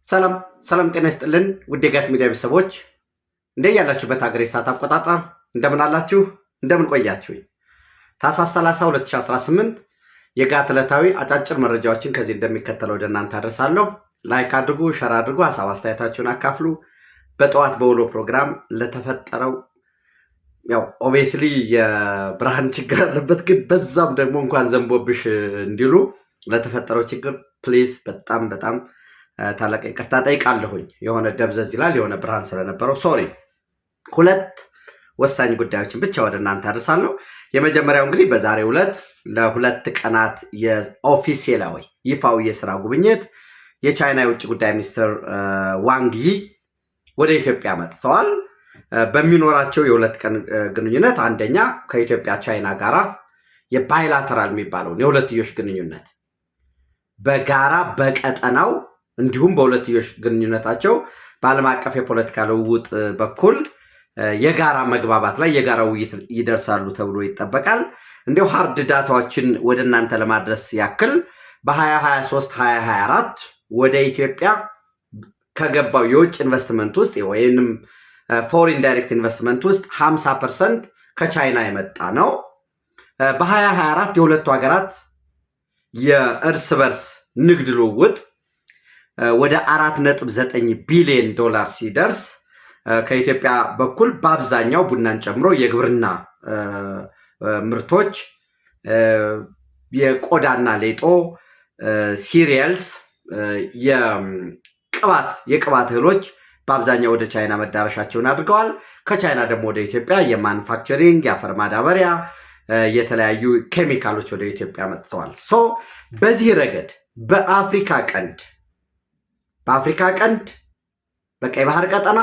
ሰላም ሰላም ጤና ይስጥልን ውድ የጋት ሚዲያ ቤተሰቦች እንደያላችሁበት ሀገር ሰዓት አቆጣጠር እንደምን አላችሁ እንደምን ቆያችሁ? ታህሳስ 30 2018 የጋት ዕለታዊ አጫጭር መረጃዎችን ከዚህ እንደሚከተለው ወደ እናንተ አደርሳለሁ። ላይክ አድርጉ፣ ሸር አድርጉ፣ ሀሳብ አስተያየታችሁን አካፍሉ። በጠዋት በውሎ ፕሮግራም ለተፈጠረው ያው ኦብቪየስሊ የብርሃን ችግር አለበት፣ ግን በዛም ደግሞ እንኳን ዘንቦብሽ እንዲሉ ለተፈጠረው ችግር ፕሊዝ በጣም ታላቅ ይቅርታ ጠይቃለሁኝ። የሆነ ደብዘዝ ይላል የሆነ ብርሃን ስለነበረው ሶሪ። ሁለት ወሳኝ ጉዳዮችን ብቻ ወደ እናንተ አደርሳለሁ። የመጀመሪያው እንግዲህ በዛሬው ዕለት ለሁለት ቀናት የኦፊሴላዊ ይፋዊ የስራ ጉብኝት የቻይና የውጭ ጉዳይ ሚኒስትር ዋንግ ይ ወደ ኢትዮጵያ መጥተዋል። በሚኖራቸው የሁለት ቀን ግንኙነት አንደኛ ከኢትዮጵያ ቻይና ጋራ የባይላተራል የሚባለውን የሁለትዮሽ ግንኙነት በጋራ በቀጠናው እንዲሁም በሁለትዮሽ ግንኙነታቸው በዓለም አቀፍ የፖለቲካ ልውውጥ በኩል የጋራ መግባባት ላይ የጋራ ውይይት ይደርሳሉ ተብሎ ይጠበቃል። እንዲሁ ሃርድ ዳታዎችን ወደ እናንተ ለማድረስ ያክል በ2023-2024 ወደ ኢትዮጵያ ከገባው የውጭ ኢንቨስትመንት ውስጥ ወይንም ፎሪን ዳይሬክት ኢንቨስትመንት ውስጥ 50% ከቻይና የመጣ ነው። በ2024 የሁለቱ ሀገራት የእርስ በርስ ንግድ ልውውጥ ወደ 4.9 ቢሊዮን ዶላር ሲደርስ ከኢትዮጵያ በኩል በአብዛኛው ቡናን ጨምሮ የግብርና ምርቶች፣ የቆዳና ሌጦ፣ ሲሪየልስ፣ የቅባት እህሎች በአብዛኛው ወደ ቻይና መዳረሻቸውን አድርገዋል። ከቻይና ደግሞ ወደ ኢትዮጵያ የማኑፋክቸሪንግ፣ የአፈር ማዳበሪያ፣ የተለያዩ ኬሚካሎች ወደ ኢትዮጵያ መጥተዋል። በዚህ ረገድ በአፍሪካ ቀንድ በቀይ ባህር ቀጠና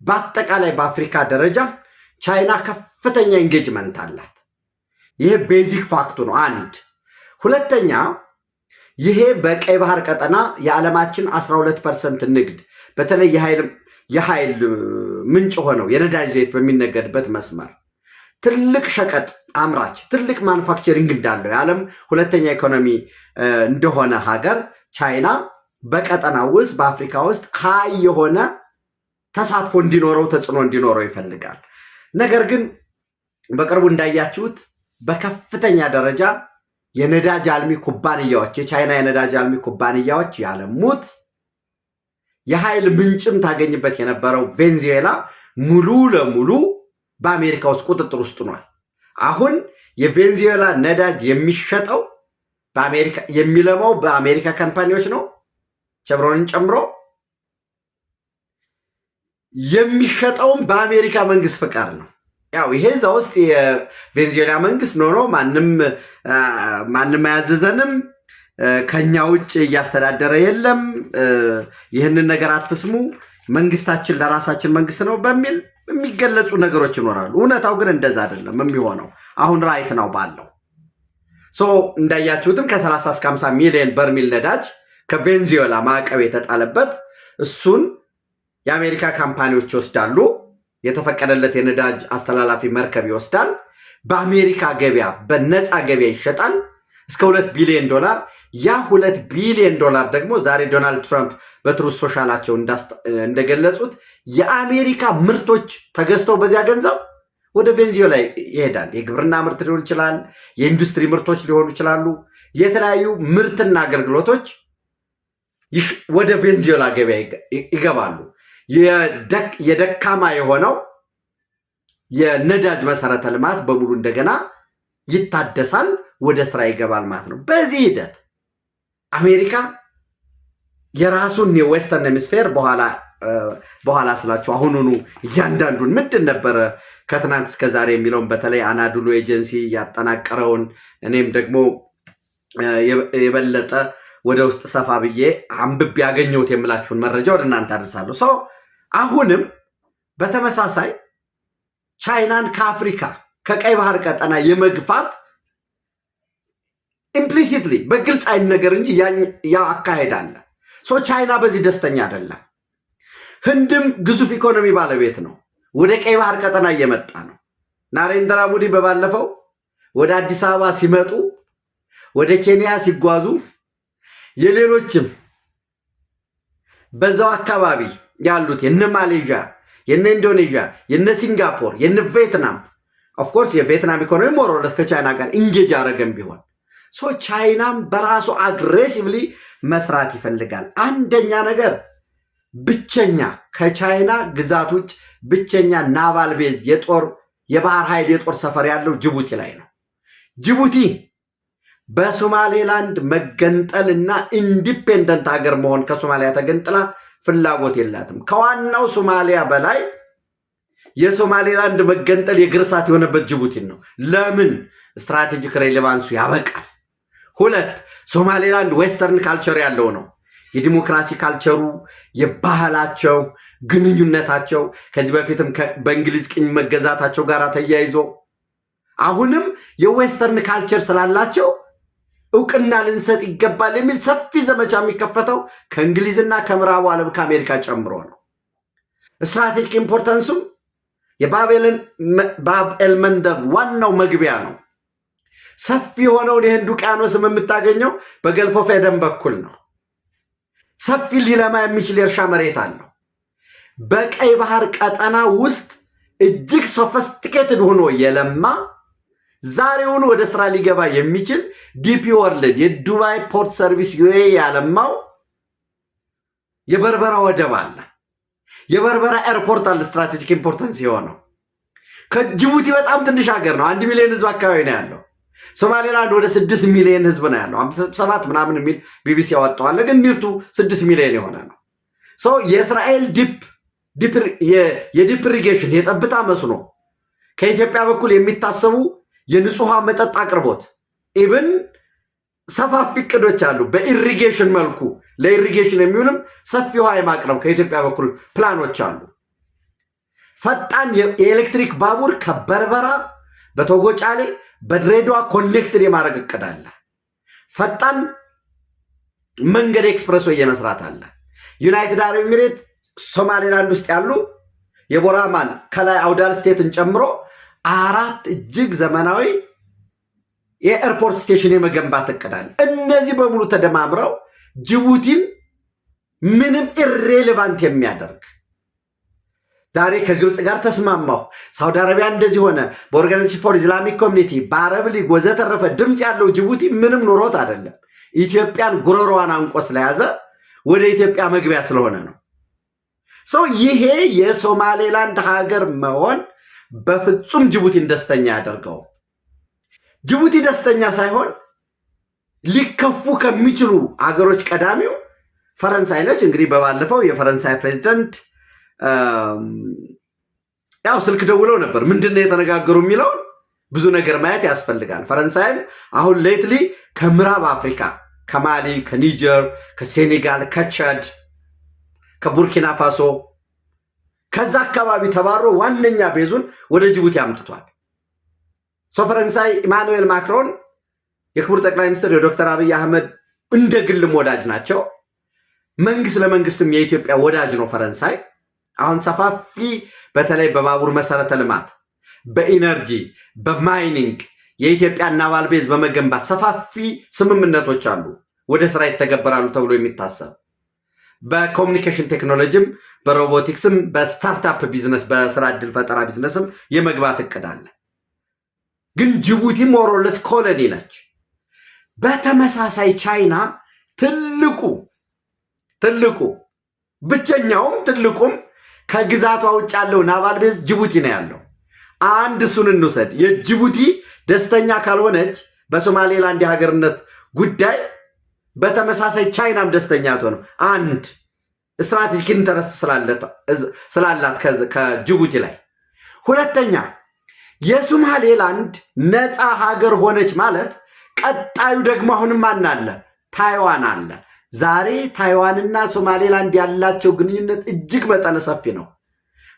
በአጠቃላይ በአፍሪካ ደረጃ ቻይና ከፍተኛ ኢንጌጅመንት አላት። ይሄ ቤዚክ ፋክቱ ነው። አንድ ሁለተኛ፣ ይሄ በቀይ ባህር ቀጠና የዓለማችን 12% ንግድ በተለይ የኃይል ምንጭ ሆነው የነዳጅ ዘይት በሚነገድበት መስመር ትልቅ ሸቀጥ አምራች ትልቅ ማኑፋክቸሪንግ እንዳለው የዓለም ሁለተኛ ኢኮኖሚ እንደሆነ ሀገር ቻይና በቀጠናው ውስጥ በአፍሪካ ውስጥ ሀይ የሆነ ተሳትፎ እንዲኖረው ተጽዕኖ እንዲኖረው ይፈልጋል። ነገር ግን በቅርቡ እንዳያችሁት በከፍተኛ ደረጃ የነዳጅ አልሚ ኩባንያዎች የቻይና የነዳጅ አልሚ ኩባንያዎች ያለሙት የኃይል ምንጭም ታገኝበት የነበረው ቬንዙዌላ ሙሉ ለሙሉ በአሜሪካ ውስጥ ቁጥጥር ውስጥ ሆኗል። አሁን የቬንዙዌላ ነዳጅ የሚሸጠው በአሜሪካ የሚለማው በአሜሪካ ካምፓኒዎች ነው። ቸብሮንን ጨምሮ የሚሸጠውም በአሜሪካ መንግስት ፍቃድ ነው። ያው ይሄ እዛ ውስጥ የቬንዙዌላ መንግስት ኖሮ ማንም አያዘዘንም፣ ከኛ ውጭ እያስተዳደረ የለም፣ ይህንን ነገር አትስሙ፣ መንግስታችን ለራሳችን መንግስት ነው በሚል የሚገለጹ ነገሮች ይኖራሉ። እውነታው ግን እንደዛ አይደለም የሚሆነው። አሁን ራይት ነው ባለው እንዳያችሁትም ከ30 እስከ 50 ሚሊዮን በርሚል ነዳጅ ከቬንዙዌላ ማዕቀብ የተጣለበት እሱን የአሜሪካ ካምፓኒዎች ይወስዳሉ። የተፈቀደለት የነዳጅ አስተላላፊ መርከብ ይወስዳል። በአሜሪካ ገበያ በነፃ ገበያ ይሸጣል እስከ $2 ቢሊዮን። ያ $2 ቢሊዮን ደግሞ ዛሬ ዶናልድ ትራምፕ በትሩዝ ሶሻላቸው እንደገለጹት የአሜሪካ ምርቶች ተገዝተው በዚያ ገንዘብ ወደ ቬንዙዌላ ይሄዳል። የግብርና ምርት ሊሆን ይችላል፣ የኢንዱስትሪ ምርቶች ሊሆኑ ይችላሉ። የተለያዩ ምርትና አገልግሎቶች ወደ ቬንዙዌላ ገበያ ይገባሉ። የደካማ የሆነው የነዳጅ መሰረተ ልማት በሙሉ እንደገና ይታደሳል፣ ወደ ስራ ይገባል ማለት ነው። በዚህ ሂደት አሜሪካ የራሱን የዌስተርን ሄሚስፌር በኋላ ስላችሁ አሁኑኑ እያንዳንዱን ምንድን ነበረ ከትናንት እስከ ዛሬ የሚለውን በተለይ አናዱሉ ኤጀንሲ ያጠናቀረውን እኔም ደግሞ የበለጠ ወደ ውስጥ ሰፋ ብዬ አንብቤ ያገኘሁት የምላችሁን መረጃ ወደ እናንተ አድርሳለሁ። አሁንም በተመሳሳይ ቻይናን ከአፍሪካ ከቀይ ባህር ቀጠና የመግፋት ኢምፕሊሲትሊ በግልጽ አይነገር እንጂ ያ አካሄድ አለ። ቻይና በዚህ ደስተኛ አይደለም። ህንድም ግዙፍ ኢኮኖሚ ባለቤት ነው። ወደ ቀይ ባህር ቀጠና እየመጣ ነው። ናሬንድራ ሞዲ በባለፈው ወደ አዲስ አበባ ሲመጡ ወደ ኬንያ ሲጓዙ የሌሎችም በዛው አካባቢ ያሉት የነ ማሌዥያ፣ የነ ኢንዶኔዥያ፣ የነ ሲንጋፖር፣ የነ ቪየትናም ኦፍኮርስ የቪየትናም ኢኮኖሚ ሞሮለስ ከቻይና ጋር ኢንጌጅ አረገም ቢሆን ቻይናም በራሱ አግሬሲቭሊ መስራት ይፈልጋል። አንደኛ ነገር ብቸኛ ከቻይና ግዛት ውጭ ብቸኛ ናቫል ቤዝ የባህር ኃይል የጦር ሰፈር ያለው ጅቡቲ ላይ ነው። ጅቡቲ በሶማሌላንድ መገንጠልና ኢንዲፔንደንት ሀገር መሆን ከሶማሊያ ተገንጥላ ፍላጎት የላትም። ከዋናው ሶማሊያ በላይ የሶማሌላንድ መገንጠል የግርሳት የሆነበት ጅቡቲን ነው። ለምን? ስትራቴጂክ ሬሌቫንሱ ያበቃል። 2 ሶማሌላንድ ዌስተርን ካልቸር ያለው ነው። የዲሞክራሲ ካልቸሩ፣ የባህላቸው፣ ግንኙነታቸው ከዚህ በፊትም በእንግሊዝ ቅኝ መገዛታቸው ጋር ተያይዞ አሁንም የዌስተርን ካልቸር ስላላቸው እውቅና ልንሰጥ ይገባል የሚል ሰፊ ዘመቻ የሚከፈተው ከእንግሊዝና ከምዕራቡ ዓለም ከአሜሪካ ጨምሮ ነው። ስትራቴጂክ ኢምፖርታንሱም የባብ ኤልመንደብ ዋናው መግቢያ ነው። ሰፊ የሆነውን የህንድ ውቅያኖስም የምታገኘው በገልፍ ኦፍ ኤደን በኩል ነው። ሰፊ ሊለማ የሚችል የእርሻ መሬት አለው። በቀይ ባህር ቀጠና ውስጥ እጅግ ሶፊስቲኬትድ ሆኖ የለማ ዛሬውን ወደ ስራ ሊገባ የሚችል ዲፒ ወርልድ የዱባይ ፖርት ሰርቪስ ዩኤኢ ያለማው የበርበራ ወደብ አለ። የበርበራ ኤርፖርት አለ። ስትራቴጂክ ኢምፖርታንስ የሆነው ከጅቡቲ በጣም ትንሽ ሀገር ነው። 1 ሚሊዮን ህዝብ አካባቢ ነው ያለው። ሶማሌላንድ ወደ 6 ሚሊዮን ህዝብ ነው ያለው። 7 ምናምን የሚል ቢቢሲ ያወጣዋል። ግን ኒርቱ 6 ሚሊዮን የሆነ ነው። የእስራኤል የዲፕ ኢሪጌሽን የጠብታ መስኖ ከኢትዮጵያ በኩል የሚታሰቡ የንጹህ መጠጥ አቅርቦት ኢብን ሰፋፊ እቅዶች አሉ። በኢሪጌሽን መልኩ ለኢሪጌሽን የሚውልም ሰፊ ውሃ የማቅረብ ከኢትዮጵያ በኩል ፕላኖች አሉ። ፈጣን የኤሌክትሪክ ባቡር ከበርበራ በቶጎጫሌ በድሬዳዋ ኮኔክትድ የማድረግ እቅድ አለ። ፈጣን መንገድ ኤክስፕረስ ወይ የመስራት አለ። ዩናይትድ አረብ ኤሚሬት ሶማሌላንድ ውስጥ ያሉ የቦራማን ከላይ አውዳል ስቴትን ጨምሮ 4 እጅግ ዘመናዊ የኤርፖርት ስቴሽን የመገንባት እቅድ አለ። እነዚህ በሙሉ ተደማምረው ጅቡቲን ምንም ኢሬሌቫንት የሚያደርግ ዛሬ ከግብፅ ጋር ተስማማሁ፣ ሳውዲ አረቢያ እንደዚህ ሆነ፣ በኦርጋናይዜሽን ፎር ኢስላሚክ ኮሚኒቲ፣ በአረብ ሊግ ወዘተረፈ ድምፅ ያለው ጅቡቲ ምንም ኖሮት አይደለም። ኢትዮጵያን ጉሮሮዋን አንቆ ስለያዘ ወደ ኢትዮጵያ መግቢያ ስለሆነ ነው። ይሄ የሶማሌላንድ ሀገር መሆን በፍጹም ጅቡቲን ደስተኛ ያደርገው። ጅቡቲ ደስተኛ ሳይሆን ሊከፉ ከሚችሉ ሀገሮች ቀዳሚው ፈረንሳይ ነች። እንግዲህ በባለፈው የፈረንሳይ ፕሬዚደንት ያው ስልክ ደውለው ነበር። ምንድነው የተነጋገሩ የሚለውን ብዙ ነገር ማየት ያስፈልጋል። ፈረንሳይም አሁን ሌትሊ ከምዕራብ አፍሪካ ከማሊ፣ ከኒጀር፣ ከሴኔጋል፣ ከቻድ፣ ከቡርኪና ፋሶ ከዛ አካባቢ ተባሮ ዋነኛ ቤዙን ወደ ጅቡቲ አምጥቷል። ፈረንሳይ ኢማኑኤል ማክሮን የክቡር ጠቅላይ ሚኒስትር የዶክተር አብይ አህመድ እንደ ግልም ወዳጅ ናቸው። መንግስት ለመንግስትም የኢትዮጵያ ወዳጅ ነው ፈረንሳይ። አሁን ሰፋፊ በተለይ በባቡር መሰረተ ልማት፣ በኢነርጂ፣ በማይኒንግ የኢትዮጵያ ናቫል ቤዝ በመገንባት ሰፋፊ ስምምነቶች አሉ ወደ ስራ ይተገበራሉ ተብሎ የሚታሰብ በኮሙኒኬሽን ቴክኖሎጂም፣ በሮቦቲክስም፣ በስታርታፕ ቢዝነስ፣ በስራ ዕድል ፈጠራ ቢዝነስም የመግባት እቅድ አለ። ግን ጅቡቲ ሞሮለስ ኮሎኒ ነች። በተመሳሳይ ቻይና ትልቁ ብቸኛውም ትልቁም ከግዛቷ ውጭ ያለው ናቫል ቤዝ ጅቡቲ ነው ያለው። አንድ እሱን እንውሰድ። የጅቡቲ ደስተኛ ካልሆነች በሶማሌላንድ የሀገርነት ጉዳይ በተመሳሳይ ቻይናም ደስተኛ አትሆንም። አንድ ስትራቴጂክ ኢንተረስት ስላላት ከጅቡቲ ላይ። ሁለተኛ የሶማሌላንድ ነፃ ሀገር ሆነች ማለት ቀጣዩ ደግሞ አሁንም ማን አለ? ታይዋን አለ። ዛሬ ታይዋንና ሶማሌላንድ ያላቸው ግንኙነት እጅግ መጠነ ሰፊ ነው።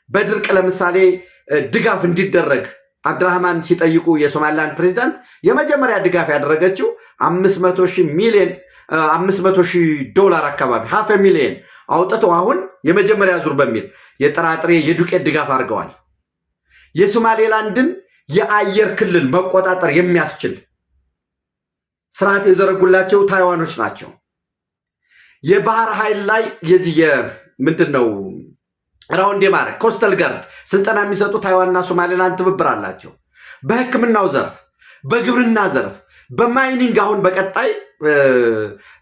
በድርቅ ለምሳሌ ድጋፍ እንዲደረግ አብድራህማን ሲጠይቁ የሶማሌላንድ ፕሬዚዳንት የመጀመሪያ ድጋፍ ያደረገችው $500,000 አካባቢ $500,000 አውጥተው አሁን የመጀመሪያ ዙር በሚል የጥራጥሬ የዱቄት ድጋፍ አድርገዋል። የሶማሌላንድን የአየር ክልል መቆጣጠር የሚያስችል ስርዓት የዘረጉላቸው ታይዋኖች ናቸው። የባህር ኃይል ላይ የዚህ ምንድነው ራውንድ የማድረግ ኮስተል ጋርድ ስልጠና የሚሰጡ ታይዋንና ሶማሌላንድ ትብብር አላቸው። በሕክምናው ዘርፍ፣ በግብርና ዘርፍ፣ በማይኒንግ አሁን በቀጣይ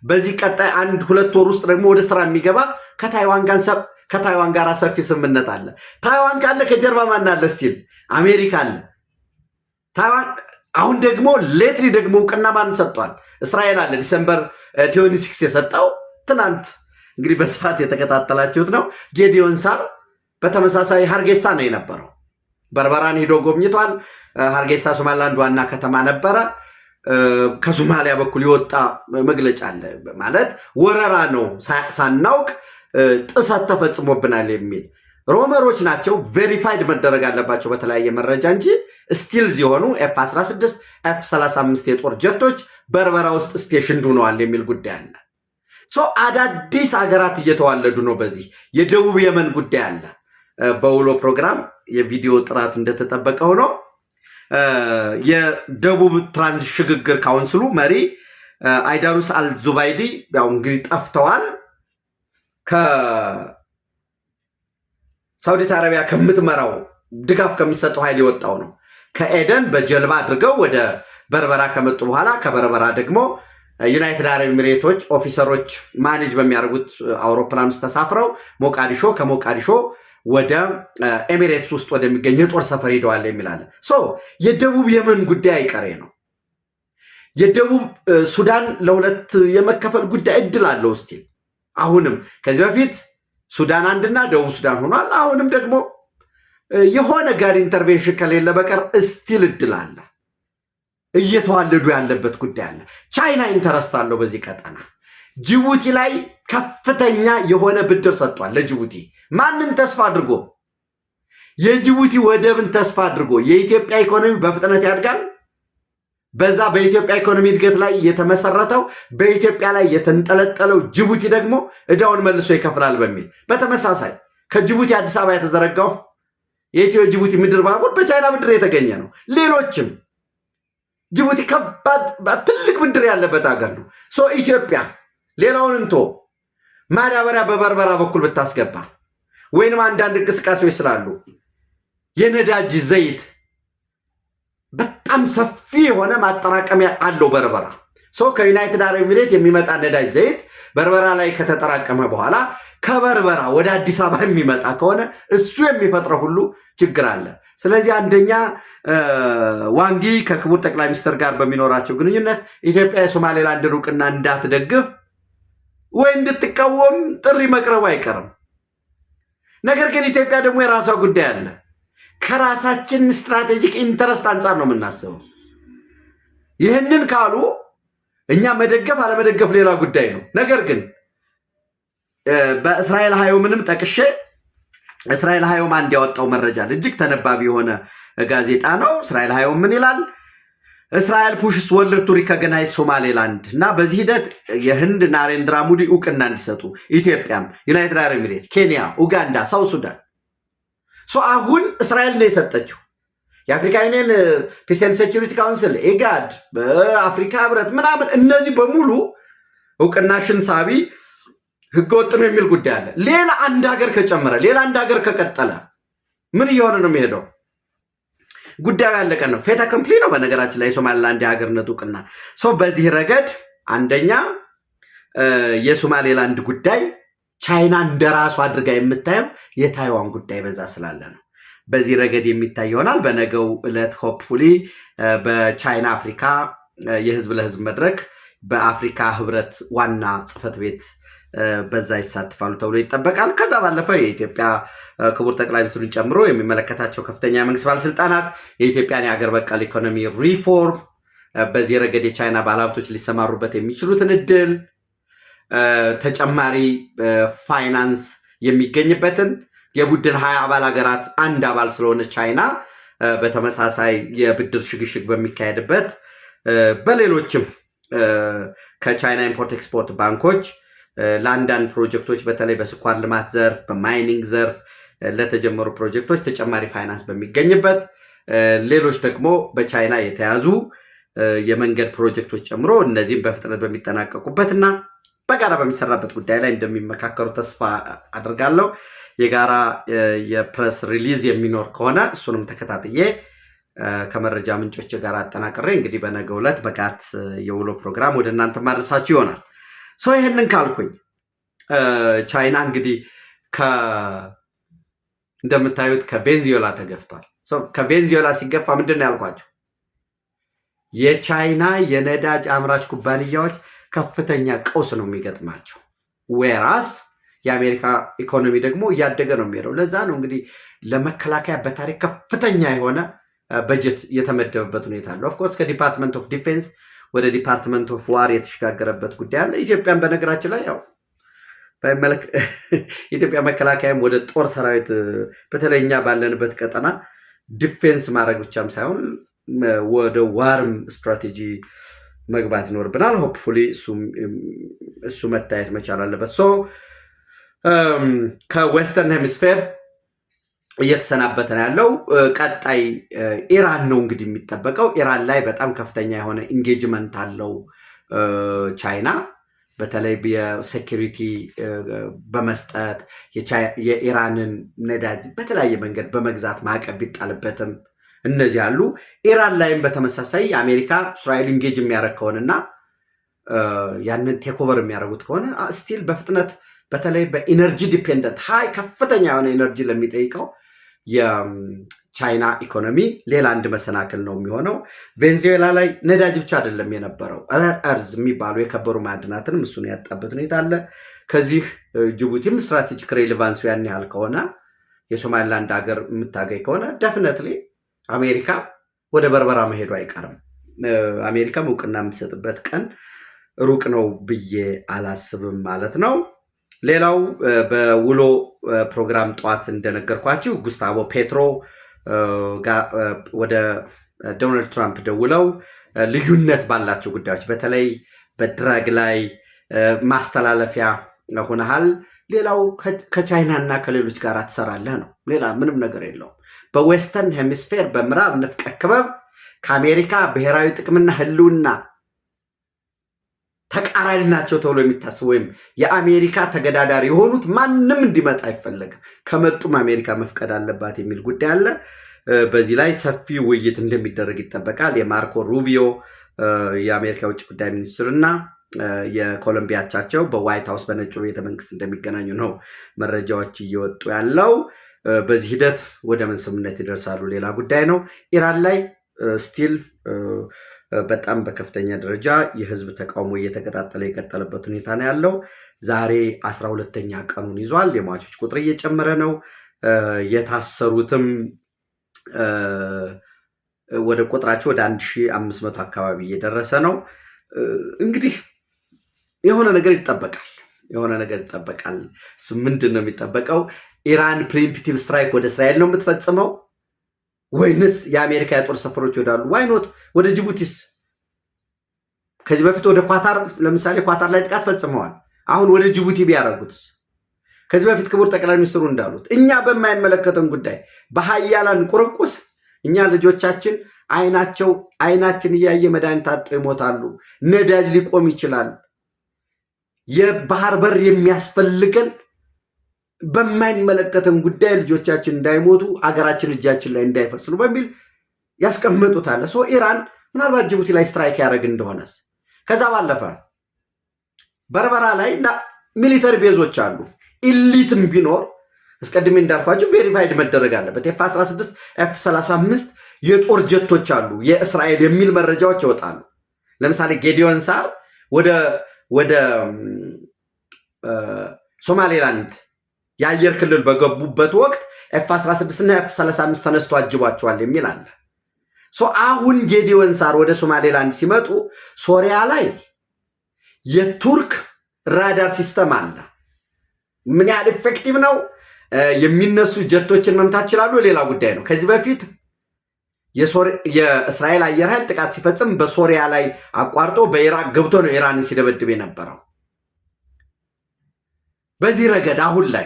በዚህ ቀጣይ 1-2 ወር ውስጥ ደግሞ ወደ ስራ የሚገባ ከታይዋን ጋር ሰፊ ስምምነት አለ። ታይዋን ካለ ከጀርባ ማን አለ? ስቲል አሜሪካ አለ። ታይዋን አሁን ደግሞ ሌትሪ ደግሞ እውቅና ማን ሰጥቷል? እስራኤል አለ። ዲሰምበር 26 የሰጠው ትናንት እንግዲህ በስፋት የተከታተላችሁት ነው። ጌዲዮን ሳር በተመሳሳይ ሀርጌሳ ነው የነበረው። በርበራን ሂዶ ጎብኝቷል። ሀርጌሳ ሶማሊላንድ ዋና ከተማ ነበረ። ከሶማሊያ በኩል የወጣ መግለጫ አለ። ማለት ወረራ ነው ሳናውቅ ጥሰት ተፈጽሞብናል የሚል ሮመሮች ናቸው። ቬሪፋይድ መደረግ አለባቸው በተለያየ መረጃ እንጂ ስቲል የሆኑ F-16 F-35 የጦር ጀቶች በርበራ ውስጥ ስቴሽን ሆነዋል የሚል ጉዳይ አለ። አዳዲስ ሀገራት እየተዋለዱ ነው። በዚህ የደቡብ የመን ጉዳይ አለ። በውሎ ፕሮግራም የቪዲዮ ጥራቱ እንደተጠበቀ ሆኖ የደቡብ ትራንስ ሽግግር ካውንስሉ መሪ አይዳሩስ አልዙባይዲ ያው እንግዲህ ጠፍተዋል። ከሳውዲ አረቢያ ከምትመራው ድጋፍ ከሚሰጠው ኃይል የወጣው ነው። ከኤደን በጀልባ አድርገው ወደ በርበራ ከመጡ በኋላ ከበርበራ ደግሞ ዩናይትድ አረብ ኤሚሬቶች ኦፊሰሮች ማኔጅ በሚያደርጉት አውሮፕላን ውስጥ ተሳፍረው ሞቃዲሾ ከሞቃዲሾ ወደ ኤሚሬትስ ውስጥ ወደሚገኝ የጦር ሰፈር ሄደዋል የሚላለ የደቡብ የመን ጉዳይ አይቀሬ ነው። የደቡብ ሱዳን ለሁለት የመከፈል ጉዳይ እድል አለው። እስቲ አሁንም ከዚህ በፊት ሱዳን አንድና ደቡብ ሱዳን ሆኗል። አሁንም ደግሞ የሆነ ጋር ኢንተርቬንሽን ከሌለ በቀር እስቲል እድል አለ። እየተዋለዱ ያለበት ጉዳይ አለ። ቻይና ኢንተረስት አለው በዚህ ቀጠና። ጅቡቲ ላይ ከፍተኛ የሆነ ብድር ሰጥቷል ለጅቡቲ። ማንን ተስፋ አድርጎ? የጅቡቲ ወደብን ተስፋ አድርጎ። የኢትዮጵያ ኢኮኖሚ በፍጥነት ያድጋል። በዛ በኢትዮጵያ ኢኮኖሚ እድገት ላይ የተመሰረተው በኢትዮጵያ ላይ የተንጠለጠለው ጅቡቲ ደግሞ እዳውን መልሶ ይከፍላል በሚል በተመሳሳይ ከጅቡቲ አዲስ አበባ የተዘረጋው የኢትዮ ጅቡቲ ምድር ባቡር በቻይና ብድር የተገኘ ነው። ሌሎችም ጅቡቲ ከባድ ትልቅ ብድር ያለበት ሀገር ነው። ኢትዮጵያ ሌላውን እንቶ ማዳበሪያ በበርበራ በኩል ብታስገባ ወይንም አንዳንድ እንቅስቃሴዎች ስላሉ የነዳጅ ዘይት በጣም ሰፊ የሆነ ማጠራቀሚያ አለው በርበራ። ከዩናይትድ አረብ ኤሚሬት የሚመጣ ነዳጅ ዘይት በርበራ ላይ ከተጠራቀመ በኋላ ከበርበራ ወደ አዲስ አበባ የሚመጣ ከሆነ እሱ የሚፈጥረው ሁሉ ችግር አለ። ስለዚህ አንደኛ ዋንጊ ከክቡር ጠቅላይ ሚኒስትር ጋር በሚኖራቸው ግንኙነት ኢትዮጵያ የሶማሌላንድ እውቅና እንዳትደግፍ ወይ እንድትቃወም ጥሪ መቅረቡ አይቀርም። ነገር ግን ኢትዮጵያ ደግሞ የራሷ ጉዳይ አለ። ከራሳችን ስትራቴጂክ ኢንተረስት አንጻር ነው የምናስበው። ይህንን ካሉ እኛ መደገፍ አለመደገፍ ሌላ ጉዳይ ነው። ነገር ግን በእስራኤል ሃዮምንም ጠቅሼ እስራኤል ሃዮም አንድ ያወጣው መረጃ እጅግ ተነባቢ የሆነ ጋዜጣ ነው። እስራኤል ሃዮም ምን ይላል? እስራኤል ፑሽስ ወርልድ ቱ ሪኮግናይዝ ሶማሌላንድ እና በዚህ ሂደት የህንድ ናሬንድራ ሞዲ እውቅና እንዲሰጡ ኢትዮጵያም፣ ዩናይትድ አረብ ኤሚሬት፣ ኬንያ፣ ኡጋንዳ፣ ሳውት ሱዳን አሁን እስራኤል ነው የሰጠችው። የአፍሪካ ዩኒየን ፒስ ኤንድ ሴኩሪቲ ካውንስል፣ ኢጋድ፣ በአፍሪካ ህብረት ምናምን እነዚህ በሙሉ እውቅናሽን ሳቢ ህገወጥ ነው የሚል ጉዳይ አለ። ሌላ አንድ ሀገር ከጨመረ ሌላ አንድ ሀገር ከቀጠለ ምን እየሆነ ነው የሚሄደው? ጉዳዩ ያለቀ ነው። ፌታ ኮምፕሊ ነው በነገራችን ላይ የሶማሌላንድ የሀገርነት እውቅና። በዚህ ረገድ አንደኛ የሶማሌላንድ ጉዳይ ቻይና እንደራሱ አድርጋ የምታየው የታይዋን ጉዳይ በዛ ስላለ ነው። በዚህ ረገድ የሚታይ ይሆናል። በነገው ዕለት ሆፕፉሊ በቻይና አፍሪካ የህዝብ ለህዝብ መድረክ በአፍሪካ ህብረት ዋና ጽህፈት ቤት በዛ ይሳተፋሉ ተብሎ ይጠበቃል። ከዛ ባለፈ የኢትዮጵያ ክቡር ጠቅላይ ሚኒስትሩን ጨምሮ የሚመለከታቸው ከፍተኛ የመንግስት ባለስልጣናት የኢትዮጵያን የሀገር በቀል ኢኮኖሚ ሪፎርም በዚህ ረገድ የቻይና ባለሀብቶች ሊሰማሩበት የሚችሉትን እድል ተጨማሪ ፋይናንስ የሚገኝበትን የቡድን 20 አባል ሀገራት አንድ አባል ስለሆነ ቻይና በተመሳሳይ የብድር ሽግሽግ በሚካሄድበት በሌሎችም ከቻይና ኢምፖርት ኤክስፖርት ባንኮች ለአንዳንድ ፕሮጀክቶች በተለይ በስኳር ልማት ዘርፍ በማይኒንግ ዘርፍ ለተጀመሩ ፕሮጀክቶች ተጨማሪ ፋይናንስ በሚገኝበት ሌሎች ደግሞ በቻይና የተያዙ የመንገድ ፕሮጀክቶች ጨምሮ እነዚህም በፍጥነት በሚጠናቀቁበትና በጋራ በሚሰራበት ጉዳይ ላይ እንደሚመካከሩ ተስፋ አድርጋለሁ። የጋራ የፕሬስ ሪሊዝ የሚኖር ከሆነ እሱንም ተከታትዬ ከመረጃ ምንጮች ጋር አጠናቅሬ እንግዲህ በነገው ዕለት በጋት የውሎ ፕሮግራም ወደ እናንተ ማድረሳችሁ ይሆናል። ይህንን ካልኩኝ ቻይና እንግዲህ እንደምታዩት ከቬንዙዌላ ተገፍቷል። ከቬንዙዌላ ሲገፋ ምንድን ነው ያልኳቸው? የቻይና የነዳጅ አምራች ኩባንያዎች ከፍተኛ ቀውስ ነው የሚገጥማቸው። ዌራስ የአሜሪካ ኢኮኖሚ ደግሞ እያደገ ነው የሚሄደው። ለዛ ነው እንግዲህ ለመከላከያ በታሪክ ከፍተኛ የሆነ በጀት የተመደበበት ሁኔታ አለ። ኦፍኮርስ ከዲፓርትመንት ኦፍ ዲፌንስ ወደ ዲፓርትመንት ኦፍ ዋር የተሸጋገረበት ጉዳይ አለ። ኢትዮጵያን በነገራችን ላይ ያው ኢትዮጵያ መከላከያም ወደ ጦር ሰራዊት በተለይኛ ባለንበት ቀጠና ዲፌንስ ማድረግ ብቻም ሳይሆን ወደ ዋርም ስትራቴጂ መግባት ይኖርብናል። ሆፕፉሊ እሱ መታየት መቻል አለበት። ከዌስተርን ሄሚስፌር እየተሰናበተ ነው ያለው። ቀጣይ ኢራን ነው እንግዲህ የሚጠበቀው። ኢራን ላይ በጣም ከፍተኛ የሆነ ኢንጌጅመንት አለው ቻይና። በተለይ የሴኪሪቲ በመስጠት የኢራንን ነዳጅ በተለያየ መንገድ በመግዛት ማዕቀብ ቢጣልበትም እነዚህ አሉ። ኢራን ላይም በተመሳሳይ አሜሪካ እስራኤል ኢንጌጅ የሚያደርግ ከሆነና ያንን ቴክኦቨር የሚያደርጉት ከሆነ ስቲል በፍጥነት በተለይ በኢነርጂ ዲፔንደንት ሀይ ከፍተኛ የሆነ ኢነርጂ ለሚጠይቀው የቻይና ኢኮኖሚ ሌላ አንድ መሰናክል ነው የሚሆነው። ቬንዙዌላ ላይ ነዳጅ ብቻ አይደለም የነበረው፣ እርዝ የሚባሉ የከበሩ ማዕድናትንም እሱን ያጣበት ሁኔታ አለ። ከዚህ ጅቡቲም ስትራቴጂክ ሬሌቫንሱ ያን ያህል ከሆነ የሶማሊላንድ ሀገር የምታገኝ ከሆነ ደፍነትሊ አሜሪካ ወደ በርበራ መሄዱ አይቀርም። አሜሪካም እውቅና የምትሰጥበት ቀን ሩቅ ነው ብዬ አላስብም ማለት ነው። ሌላው በውሎ ፕሮግራም ጠዋት እንደነገርኳችሁ ጉስታቮ ፔትሮ ወደ ዶናልድ ትራምፕ ደውለው ልዩነት ባላቸው ጉዳዮች በተለይ በድራግ ላይ ማስተላለፊያ ሆነሃል፣ ሌላው ከቻይና እና ከሌሎች ጋር ትሰራለህ ነው። ሌላ ምንም ነገር የለውም። በዌስተርን ሄሚስፌር በምዕራብ ንፍቀ ክበብ ከአሜሪካ ብሔራዊ ጥቅምና ህልውና ተቃራኒ ናቸው ተብሎ የሚታስቡ ወይም የአሜሪካ ተገዳዳሪ የሆኑት ማንም እንዲመጣ አይፈለግም። ከመጡም አሜሪካ መፍቀድ አለባት የሚል ጉዳይ አለ። በዚህ ላይ ሰፊ ውይይት እንደሚደረግ ይጠበቃል። የማርኮ ሩቢዮ የአሜሪካ ውጭ ጉዳይ ሚኒስትር እና የኮሎምቢያ አቻቸው በዋይት ሃውስ በነጩ ቤተመንግስት እንደሚገናኙ ነው መረጃዎች እየወጡ ያለው። በዚህ ሂደት ወደ ምን ስምምነት ይደርሳሉ ሌላ ጉዳይ ነው። ኢራን ላይ ስቲል በጣም በከፍተኛ ደረጃ የህዝብ ተቃውሞ እየተቀጣጠለ የቀጠለበት ሁኔታ ነው ያለው። ዛሬ 12ኛ ቀኑን ይዟል። የሟቾች ቁጥር እየጨመረ ነው። የታሰሩትም ወደ ቁጥራቸው ወደ 1500 አካባቢ እየደረሰ ነው። እንግዲህ የሆነ ነገር ይጠበቃል። ምንድን ነው የሚጠበቀው? ኢራን ፕሪምፕቲቭ ስትራይክ ወደ እስራኤል ነው የምትፈጽመው ወይንስ የአሜሪካ የጦር ሰፈሮች ወዳሉ ዋይኖት ወደ ጅቡቲስ? ከዚህ በፊት ወደ ኳታር ለምሳሌ ኳታር ላይ ጥቃት ፈጽመዋል። አሁን ወደ ጅቡቲ ቢያደርጉት? ከዚህ በፊት ክቡር ጠቅላይ ሚኒስትሩ እንዳሉት እኛ በማይመለከተን ጉዳይ በሀያላን ቁርቁስ እኛ ልጆቻችን አይናችን እያየ መድኃኒት አጥተው ይሞታሉ። ነዳጅ ሊቆም ይችላል። የባህር በር የሚያስፈልገን በማይመለከተን ጉዳይ ልጆቻችን እንዳይሞቱ አገራችን እጃችን ላይ እንዳይፈርስ ነው በሚል ያስቀምጡታል። ኢራን ምናልባት ጅቡቲ ላይ ስትራይክ ያደርግ እንደሆነስ? ከዛ ባለፈ በርበራ ላይ ሚሊተሪ ቤዞች አሉ። ኢሊትም ቢኖር አስቀድሜ እንዳልኳችሁ ቬሪፋይድ መደረግ አለበት። F-16 F-35 የጦር ጀቶች አሉ የእስራኤል የሚል መረጃዎች ይወጣሉ። ለምሳሌ ጌዲዮን ሳር ወደ ሶማሌላንድ የአየር ክልል በገቡበት ወቅት F-16 እና F-35 ተነስቶ አጅቧቸዋል የሚል አለ። አሁን ጌዲዮን ሳር ወደ ሶማሌላንድ ሲመጡ ሶሪያ ላይ የቱርክ ራዳር ሲስተም አለ። ምን ያህል ኢፌክቲቭ ነው? የሚነሱ ጀቶችን መምታት ይችላሉ፣ ሌላ ጉዳይ ነው። ከዚህ በፊት የእስራኤል አየር ኃይል ጥቃት ሲፈጽም በሶሪያ ላይ አቋርጦ በኢራቅ ገብቶ ነው ኢራንን ሲደበድብ የነበረው። በዚህ ረገድ አሁን ላይ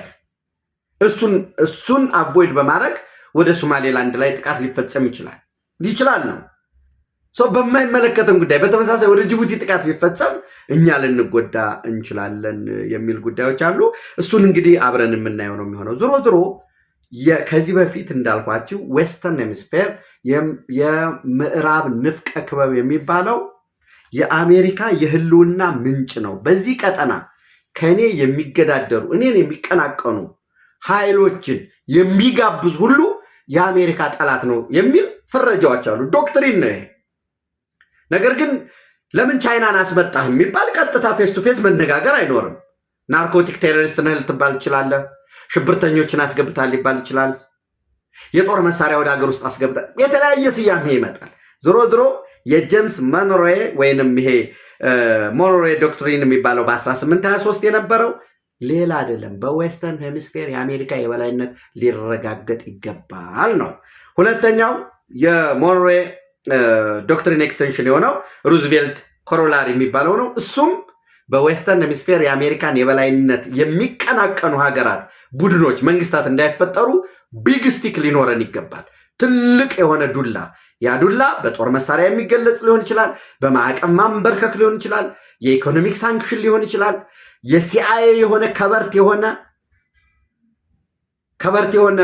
እሱን አቮይድ በማድረግ ወደ ሶማሌላንድ ላይ ጥቃት ሊፈጸም ይችላል ነው። በማይመለከተን ጉዳይ በተመሳሳይ ወደ ጅቡቲ ጥቃት ቢፈጸም እኛ ልንጎዳ እንችላለን የሚል ጉዳዮች አሉ። እሱን እንግዲህ አብረን የምናየው ነው የሚሆነው። ዞሮ ዞሮ ከዚህ በፊት እንዳልኳችሁ ዌስተርን ሄሚስፌር የምዕራብ ንፍቀ ክበብ የሚባለው የአሜሪካ የህልውና ምንጭ ነው። በዚህ ቀጠና ከእኔ የሚገዳደሩ እኔን የሚቀናቀኑ ኃይሎችን የሚጋብዝ ሁሉ የአሜሪካ ጠላት ነው የሚል ፍረጃዎች አሉ። ዶክትሪን ነው ይሄ። ነገር ግን ለምን ቻይናን አስመጣህ የሚባል ቀጥታ ፌስ ቱ ፌስ መነጋገር አይኖርም። ናርኮቲክ ቴሮሪስት ነህ ልትባል ትችላለህ። ሽብርተኞችን አስገብታል ሊባል ይችላል። የጦር መሳሪያ ወደ ሀገር ውስጥ አስገብታ የተለያየ ስያሜ ይመጣል። ዞሮ ዞሮ የጄምስ ሞንሮe ወይንም ይሄ ሞንሮe ዶክትሪን የሚባለው በ1823 የነበረው ሌላ አይደለም። በዌስተርን ሄሚስፌር የአሜሪካ የበላይነት ሊረጋገጥ ይገባል ነው። ሁለተኛው የሞንሮe ዶክትሪን ኤክስቴንሽን የሆነው ሩዝቬልት ኮሮላሪ የሚባለው ነው። እሱም በዌስተርን ሄሚስፌር የአሜሪካን የበላይነት የሚቀናቀኑ ሀገራት፣ ቡድኖች፣ መንግስታት እንዳይፈጠሩ ቢግ ስቲክ ሊኖረን ይገባል። ትልቅ የሆነ ዱላ። ያ ዱላ በጦር መሳሪያ የሚገለጽ ሊሆን ይችላል። በማዕቀብ ማንበርከክ ሊሆን ይችላል። የኢኮኖሚክ ሳንክሽን ሊሆን ይችላል። የሲአይኤ የሆነ ከበርት የሆነ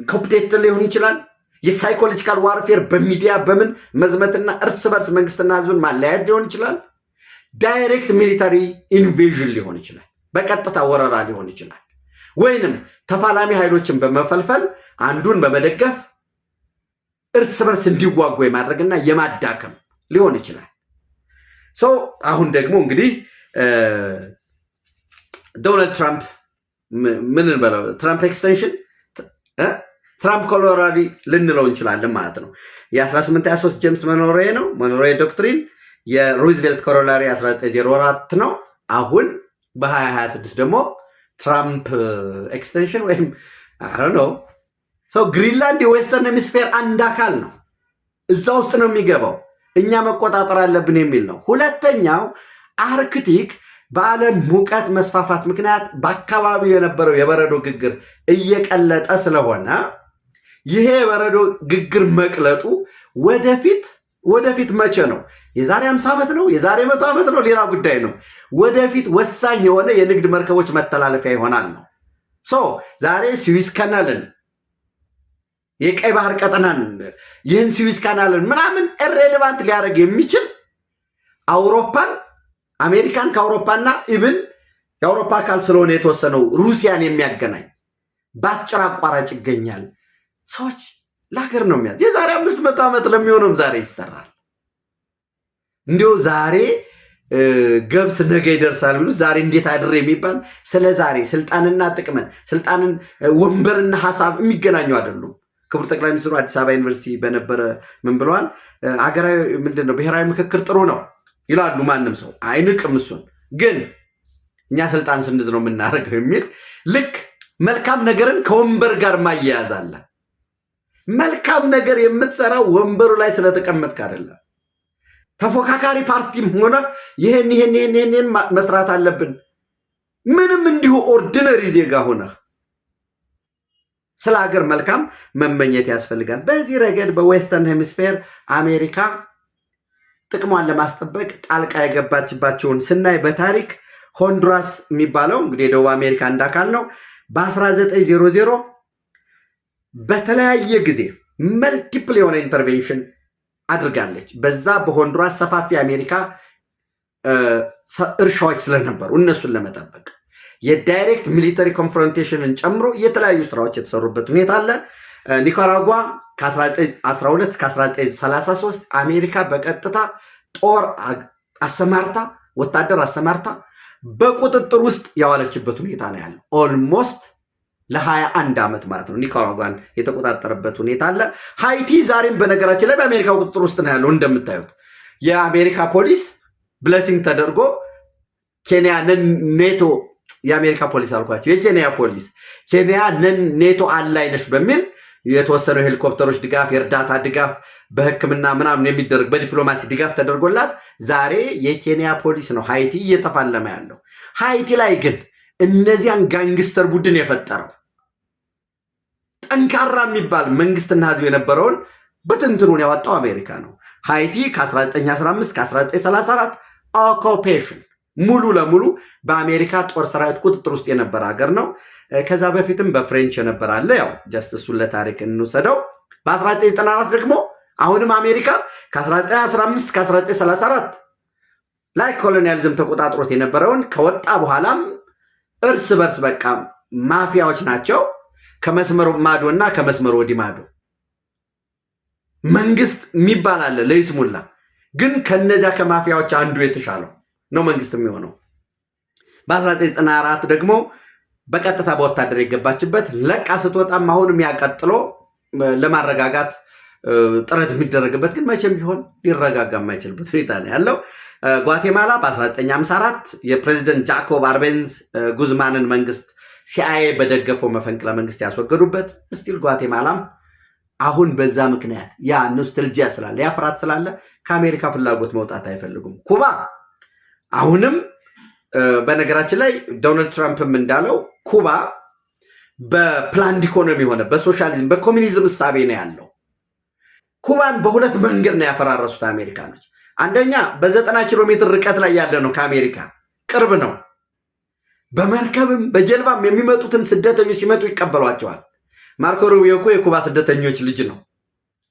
ኮፕቴት ሊሆን ይችላል። የሳይኮሎጂካል ዋርፌር በሚዲያ በምን መዝመትና እርስ በርስ መንግስትና ህዝብን ማለያየት ሊሆን ይችላል። ዳይሬክት ሚሊታሪ ኢንቬዥን ሊሆን ይችላል። በቀጥታ ወረራ ሊሆን ይችላል። ወይንም ተፋላሚ ኃይሎችን በመፈልፈል አንዱን በመደገፍ እርስ በርስ እንዲዋጉ የማድረግና የማዳከም ሊሆን ይችላል። አሁን ደግሞ እንግዲህ ዶናልድ ትራምፕ ምን እንበለው፣ ትራምፕ ኤክስቴንሽን ትራምፕ ኮሎራሪ ልንለው እንችላለን ማለት ነው። የ1823 ጄምስ ሞንሮe ነው። ሞንሮe ዶክትሪን የሩዝቬልት ኮሎራሪ 1904 ነው። አሁን በ2026 ደግሞ ትራምፕ ኤክስቴንሽን ወይም ነው። ግሪንላንድ የዌስተርን ሄሚስፌር አንድ አካል ነው። እዛ ውስጥ ነው የሚገባው። እኛ መቆጣጠር አለብን የሚል ነው። ሁለተኛው አርክቲክ በዓለም ሙቀት መስፋፋት ምክንያት በአካባቢው የነበረው የበረዶ ግግር እየቀለጠ ስለሆነ ይሄ የበረዶ ግግር መቅለጡ ወደፊት መቼ ነው? የዛሬ 50 ዓመት ነው? የዛሬ 100 ዓመት ነው? ሌላ ጉዳይ ነው። ወደፊት ወሳኝ የሆነ የንግድ መርከቦች መተላለፊያ ይሆናል ነው። ዛሬ ስዊዝ ካናልን፣ የቀይ ባህር ቀጠናን፣ ይህን ስዊዝ ካናልን ምናምን ኢሬሌቫንት ሊያደርግ የሚችል አውሮፓን፣ አሜሪካን ከአውሮፓና ኢብን የአውሮፓ አካል ስለሆነ የተወሰነው ሩሲያን የሚያገናኝ በአጭር አቋራጭ ይገኛል። ሰዎች ለሀገር ነው የሚያዝ የዛሬ 500 ዓመት ለሚሆነውም ዛሬ ይሰራል። እንዲሁ ዛሬ ገብስ ነገ ይደርሳል ብሎ ዛሬ እንዴት አድር የሚባል ስለ ዛሬ ስልጣንና ጥቅምን፣ ስልጣንን ወንበርና ሀሳብ የሚገናኙ አይደሉም። ክቡር ጠቅላይ ሚኒስትሩ አዲስ አበባ ዩኒቨርሲቲ በነበረ ምን ብለዋል? ሀገራዊ ምንድነው ብሔራዊ ምክክር ጥሩ ነው ይላሉ። ማንም ሰው አይንቅም። እሱን ግን እኛ ስልጣን ስንይዝ ነው የምናደርገው የሚል ልክ መልካም ነገርን ከወንበር ጋር ማያያዝ አለ። መልካም ነገር የምትሰራው ወንበሩ ላይ ስለተቀመጥክ አይደለም። ተፎካካሪ ፓርቲም ሆነ ይሄን መስራት አለብን ምንም እንዲሁ ኦርዲነሪ ዜጋ ሆነ ስለ ሀገር መልካም መመኘት ያስፈልጋል። በዚህ ረገድ በዌስተርን ሄሚስፌር አሜሪካ ጥቅሟን ለማስጠበቅ ጣልቃ የገባችባቸውን ስናይ በታሪክ ሆንዱራስ የሚባለው እንግዲህ የደቡብ አሜሪካ አንድ አካል ነው። በ1900 በተለያየ ጊዜ መልቲፕል የሆነ ኢንተርቬንሽን አድርጋለች። በዛ በሆንዱራስ ሰፋፊ አሜሪካ እርሻዎች ስለነበሩ እነሱን ለመጠበቅ የዳይሬክት ሚሊተሪ ኮንፍሮንቴሽንን ጨምሮ የተለያዩ ስራዎች የተሰሩበት ሁኔታ አለ። ኒካራጓ ከ1912 እስከ 1933 አሜሪካ በቀጥታ ጦር አሰማርታ ወታደር አሰማርታ በቁጥጥር ውስጥ ያዋለችበት ሁኔታ ነው ያለው። ኦልሞስት ለ21 ዓመት ማለት ነው ኒካራጓን የተቆጣጠረበት ሁኔታ አለ። ሃይቲ ዛሬም በነገራችን ላይ በአሜሪካ ቁጥጥር ውስጥ ነው ያለው። እንደምታዩት የአሜሪካ ፖሊስ ብለሲንግ ተደርጎ ኬንያ ኔቶ የአሜሪካ ፖሊስ አልኳቸው የኬንያ ፖሊስ ኬንያ ኔቶ አላይ ነሽ በሚል የተወሰኑ ሄሊኮፕተሮች ድጋፍ፣ የእርዳታ ድጋፍ፣ በሕክምና ምናምን የሚደረግ በዲፕሎማሲ ድጋፍ ተደርጎላት ዛሬ የኬንያ ፖሊስ ነው ሃይቲ እየተፋለመ ያለው። ሃይቲ ላይ ግን እነዚያን ጋንግስተር ቡድን የፈጠረው ጠንካራ የሚባል መንግስትና ህዝብ የነበረውን በትንትኑን ያወጣው አሜሪካ ነው። ሃይቲ ከ1915 ከ1934 ኦኩፔሽን ሙሉ ለሙሉ በአሜሪካ ጦር ሰራዊት ቁጥጥር ውስጥ የነበረ ሀገር ነው። ከዛ በፊትም በፍሬንች የነበረ አለ። ያው ጀስት እሱን ለታሪክ እንውሰደው። በ1994 ደግሞ አሁንም አሜሪካ ከ1915 ከ1934 ላይ ኮሎኒያሊዝም ተቆጣጥሮት የነበረውን ከወጣ በኋላም እርስ በርስ በቃ ማፊያዎች ናቸው። ከመስመሩ ማዶ እና ከመስመሩ ወዲህ ማዶ መንግስት የሚባል አለ ለይስሙላ። ግን ከነዚያ ከማፊያዎች አንዱ የተሻለው ነው መንግስት የሚሆነው። በ1994 ደግሞ በቀጥታ በወታደር የገባችበት ለቃ ስትወጣም አሁንም ያቀጥሎ ለማረጋጋት ጥረት የሚደረግበት ግን መቼም ቢሆን ሊረጋጋ የማይችልበት ሁኔታ ነው ያለው። ጓቴማላ በ1954 የፕሬዚደንት ጃኮብ አርቤንዝ ጉዝማንን መንግስት ሲአይኤ በደገፈው መፈንቅለ መንግስት ያስወገዱበት ስቲል ጓቴማላም አሁን በዛ ምክንያት ያ ኖስታልጂያ ስላለ ያ ፍርሃት ስላለ ከአሜሪካ ፍላጎት መውጣት አይፈልጉም። ኩባ አሁንም በነገራችን ላይ ዶናልድ ትራምፕም እንዳለው ኩባ በፕላንድ ኢኮኖሚ ሆነ በሶሻሊዝም በኮሚኒዝም እሳቤ ነው ያለው። ኩባን በሁለት መንገድ ነው ያፈራረሱት አሜሪካኖች። አንደኛ በ90 ኪሎ ሜትር ርቀት ላይ ያለ ነው፣ ከአሜሪካ ቅርብ ነው። በመርከብም በጀልባም የሚመጡትን ስደተኞች ሲመጡ ይቀበሏቸዋል። ማርኮ ሩቢዮ እኮ የኩባ ስደተኞች ልጅ ነው።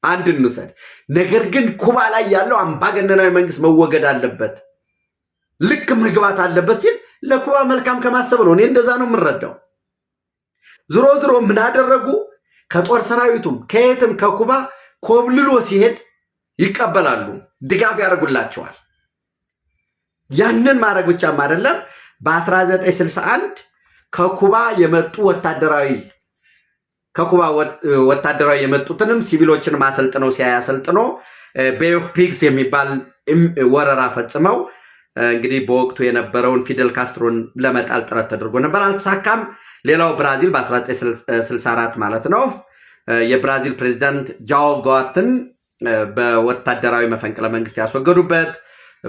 አንድ እንውሰድ። ነገር ግን ኩባ ላይ ያለው አምባገነናዊ መንግስት መወገድ አለበት፣ ልክ መግባት አለበት ሲል ለኩባ መልካም ከማሰብ ነው። እኔ እንደዛ ነው የምንረዳው። ዝሮ ዝሮ ምን አደረጉ? ከጦር ሰራዊቱም ከየትም ከኩባ ኮብልሎ ሲሄድ ይቀበላሉ፣ ድጋፍ ያደርጉላቸዋል። ያንን ማድረግ ብቻም አይደለም። በ1961 ከኩባ ወታደራዊ የመጡትንም ሲቪሎችን አሰልጥነው ሲያሰልጥኖ ቤይ ኦፍ ፒግስ የሚባል ወረራ ፈጽመው እንግዲህ በወቅቱ የነበረውን ፊደል ካስትሮን ለመጣል ጥረት ተደርጎ ነበር፣ አልተሳካም። ሌላው ብራዚል በ1964 ማለት ነው የብራዚል ፕሬዚዳንት ጃኦ ጓትን በወታደራዊ መፈንቅለ መንግስት ያስወገዱበት፣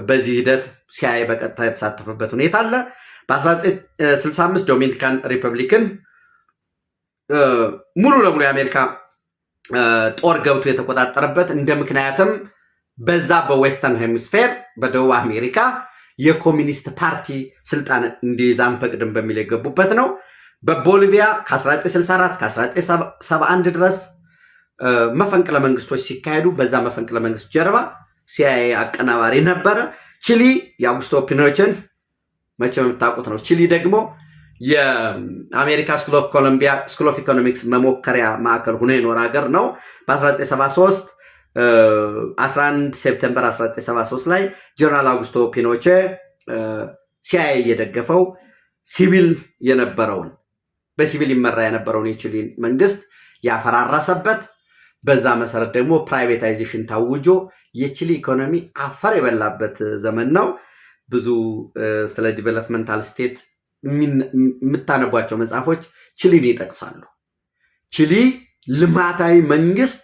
በዚህ ሂደት ሲአይኤ በቀጥታ የተሳተፈበት ሁኔታ አለ። በ1965 ዶሚኒካን ሪፐብሊክን ሙሉ ለሙሉ የአሜሪካ ጦር ገብቶ የተቆጣጠረበት እንደ ምክንያትም በዛ በዌስተርን ሄሚስፌር በደቡብ አሜሪካ የኮሚኒስት ፓርቲ ስልጣን እንዲይዝ አንፈቅድም በሚል የገቡበት ነው። በቦሊቪያ ከ1964 እስከ 1971 ድረስ መፈንቅለ መንግስቶች ሲካሄዱ በዛ መፈንቅለ መንግስት ጀርባ ሲአይኤ አቀናባሪ ነበረ። ቺሊ የአውጉስቶ ፒኖቼን መቼም የምታውቁት ነው። ቺሊ ደግሞ የአሜሪካ ስኩል ኦፍ ኢኮኖሚክስ መሞከሪያ ማዕከል ሆኖ የኖረ ሀገር ነው። በ1973 11 ሴፕቴምበር 1973 ላይ ጀነራል አውጉስቶ ፒኖቼ ሲአይኤ እየደገፈው በሲቪል ይመራ የነበረውን የቺሊን መንግስት ያፈራረሰበት፣ በዛ መሰረት ደግሞ ፕራይቬታይዜሽን ታውጆ የቺሊ ኢኮኖሚ አፈር የበላበት ዘመን ነው። ብዙ ስለ ዲቨሎፕመንታል ስቴት የምታነቧቸው መጽሐፎች ቺሊን ይጠቅሳሉ። ቺሊ ልማታዊ መንግስት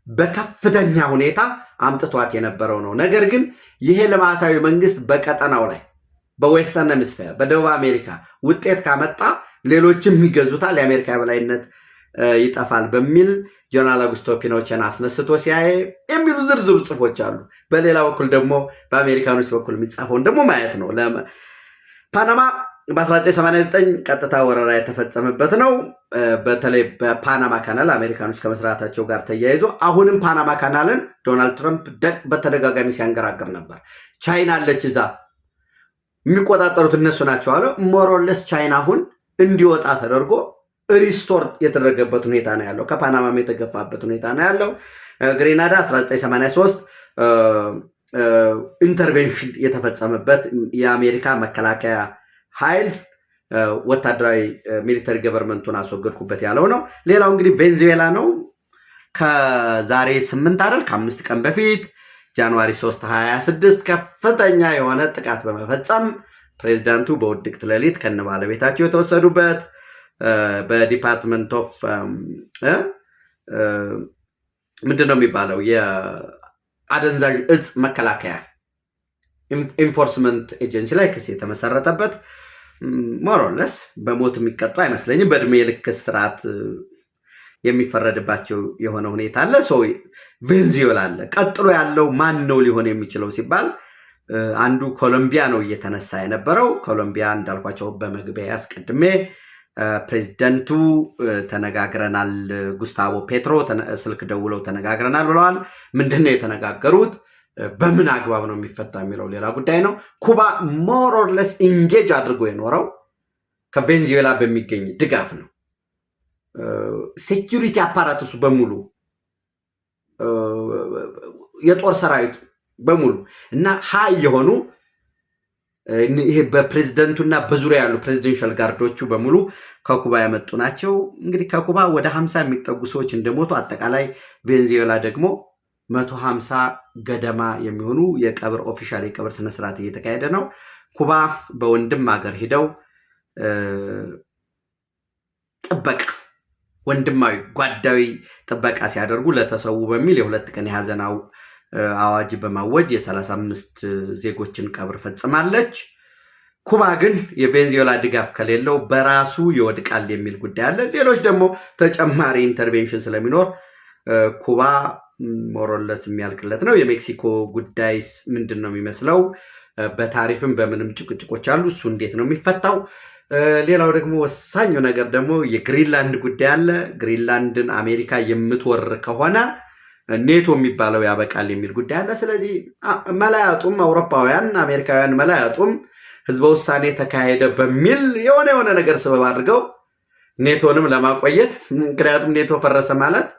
በከፍተኛ ሁኔታ አምጥቷት የነበረው ነው። ነገር ግን ይሄ ልማታዊ መንግስት በቀጠናው ላይ በዌስተርን ሄሚስፌር በደቡብ አሜሪካ ውጤት ካመጣ ሌሎችም ይገዙታል፣ የአሜሪካ የበላይነት ይጠፋል በሚል ጀነራል አውጉስቶ ፒኖቼን አስነስቶ ሲአይኤ የሚሉ ዝርዝር ጽፎች አሉ። በሌላ በኩል ደግሞ በአሜሪካኖች በኩል የሚጻፈውን ደግሞ ማየት ነው። ፓናማ በ1989 ቀጥታ ወረራ የተፈጸመበት ነው። በተለይ በፓናማ ካናል አሜሪካኖች ከመስራታቸው ጋር ተያይዞ አሁንም ፓናማ ካናልን ዶናልድ ትራምፕ በተደጋጋሚ ሲያንገራግር ነበር። ቻይና አለች እዛ የሚቆጣጠሩት እነሱ ናቸው አለ። ሞሮለስ ቻይና አሁን እንዲወጣ ተደርጎ ሪስቶር የተደረገበት ሁኔታ ነው ያለው። ከፓናማም የተገፋበት ሁኔታ ነው ያለው። ግሬናዳ 1983 ኢንተርቬንሽን የተፈጸመበት የአሜሪካ መከላከያ ኃይል ወታደራዊ ሚሊተሪ ገቨርንመንቱን አስወገድኩበት ያለው ነው። ሌላው እንግዲህ ቬንዙዌላ ነው። ከዛሬ 8 አይደል ከ5 ቀን በፊት ጃንዋሪ 3 26 ከፍተኛ የሆነ ጥቃት በመፈጸም ፕሬዚዳንቱ በውድቅት ሌሊት ከነ ባለቤታቸው የተወሰዱበት በዲፓርትመንት ኦፍ ምንድን ነው የሚባለው የአደንዛዥ እጽ መከላከያ ኢንፎርስመንት ኤጀንሲ ላይ ክስ የተመሰረተበት ሞሮለስ በሞት የሚቀጡ አይመስለኝም። በእድሜ ልክ እስራት የሚፈረድባቸው የሆነ ሁኔታ አለ። ሰው ቬንዙዌላ አለ። ቀጥሎ ያለው ማን ነው ሊሆን የሚችለው ሲባል አንዱ ኮሎምቢያ ነው እየተነሳ የነበረው። ኮሎምቢያ እንዳልኳቸው በመግቢያ አስቀድሜ ፕሬዚደንቱ ተነጋግረናል፣ ጉስታቮ ፔትሮ ስልክ ደውለው ተነጋግረናል ብለዋል። ምንድነው የተነጋገሩት? በምን አግባብ ነው የሚፈታ የሚለው ሌላ ጉዳይ ነው። ኩባ ሞር ኦር ለስ ኢንጌጅ አድርጎ የኖረው ከቬንዙዌላ በሚገኝ ድጋፍ ነው። ሴኪሪቲ አፓራቱስ በሙሉ የጦር ሰራዊቱ በሙሉ እና ሀይ የሆኑ ይሄ በፕሬዝደንቱና በዙሪያ ያሉ ፕሬዚደንሻል ጋርዶቹ በሙሉ ከኩባ የመጡ ናቸው። እንግዲህ ከኩባ ወደ 50 የሚጠጉ ሰዎች እንደሞቱ አጠቃላይ ቬንዙዌላ ደግሞ 150 ገደማ የሚሆኑ የቀብር ኦፊሻል የቀብር ስነስርዓት እየተካሄደ ነው። ኩባ በወንድም ሀገር ሂደው ጥበቃ ወንድማዊ ጓዳዊ ጥበቃ ሲያደርጉ ለተሰዉ በሚል የ2 ቀን የሐዘናው አዋጅ በማወጅ የ35 ዜጎችን ቀብር ፈጽማለች። ኩባ ግን የቬንዙዌላ ድጋፍ ከሌለው በራሱ ይወድቃል የሚል ጉዳይ አለ። ሌሎች ደግሞ ተጨማሪ ኢንተርቬንሽን ስለሚኖር ኩባ ሞሮለስ የሚያልቅለት ነው። የሜክሲኮ ጉዳይስ ምንድን ነው የሚመስለው? በታሪፍም በምንም ጭቅጭቆች አሉ። እሱ እንዴት ነው የሚፈታው? ሌላው ደግሞ ወሳኙ ነገር ደግሞ የግሪንላንድ ጉዳይ አለ። ግሪንላንድን አሜሪካ የምትወር ከሆነ ኔቶ የሚባለው ያበቃል የሚል ጉዳይ አለ። ስለዚህ መላያጡም አውሮፓውያን አሜሪካውያን መላያጡም ህዝበ ውሳኔ ተካሄደ በሚል የሆነ ነገር ሰበብ አድርገው ኔቶንም ለማቆየት፣ ምክንያቱም ኔቶ ፈረሰ ማለት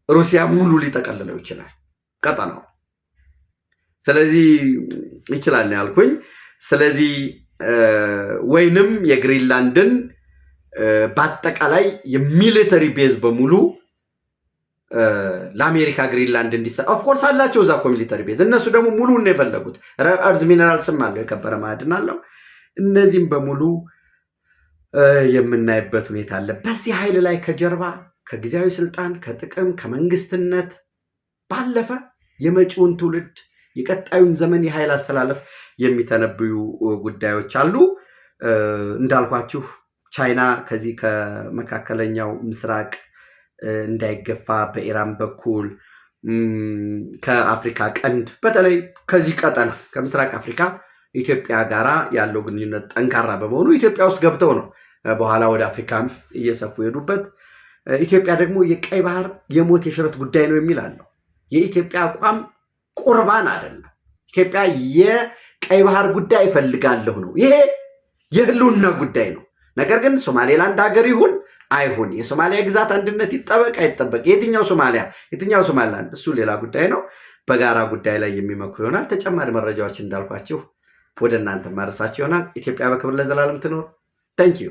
ሩሲያ ሙሉ ሊጠቀልለው ይችላል ቀጠናው። ስለዚህ ይችላል ያልኩኝ። ስለዚህ ወይንም የግሪንላንድን በአጠቃላይ የሚሊተሪ ቤዝ በሙሉ ለአሜሪካ ግሪንላንድ እንዲሰጥ ኦፍኮርስ አላቸው እዛ እኮ ሚሊተሪ ቤዝ። እነሱ ደግሞ ሙሉን ነው የፈለጉት። እርዝ ሚነራልስም አለው፣ የከበረ ማዕድን አለው። እነዚህም በሙሉ የምናይበት ሁኔታ አለ። በዚህ ኃይል ላይ ከጀርባ ከጊዜያዊ ስልጣን ከጥቅም ከመንግስትነት ባለፈ የመጪውን ትውልድ የቀጣዩን ዘመን የኃይል አስተላለፍ የሚተነብዩ ጉዳዮች አሉ። እንዳልኳችሁ ቻይና ከዚህ ከመካከለኛው ምስራቅ እንዳይገፋ በኢራን በኩል ከአፍሪካ ቀንድ በተለይ ከዚህ ቀጠና ከምስራቅ አፍሪካ ኢትዮጵያ ጋራ ያለው ግንኙነት ጠንካራ በመሆኑ ኢትዮጵያ ውስጥ ገብተው ነው በኋላ ወደ አፍሪካ እየሰፉ ሄዱበት። ኢትዮጵያ ደግሞ የቀይ ባህር የሞት የሽረት ጉዳይ ነው የሚል አለው። የኢትዮጵያ አቋም ቁርባን አይደለም። ኢትዮጵያ የቀይ ባህር ጉዳይ እፈልጋለሁ ነው። ይሄ የህልውና ጉዳይ ነው። ነገር ግን ሶማሌላንድ ሀገር ይሁን አይሁን፣ የሶማሊያ ግዛት አንድነት ይጠበቅ አይጠበቅ፣ የትኛው ሶማሊያ የትኛው ሶማሊላንድ፣ እሱ ሌላ ጉዳይ ነው። በጋራ ጉዳይ ላይ የሚመክሩ ይሆናል። ተጨማሪ መረጃዎች እንዳልኳችሁ ወደ እናንተ ማድረሳችሁ ይሆናል። ኢትዮጵያ በክብር ለዘላለም ትኖር። ታንኪዩ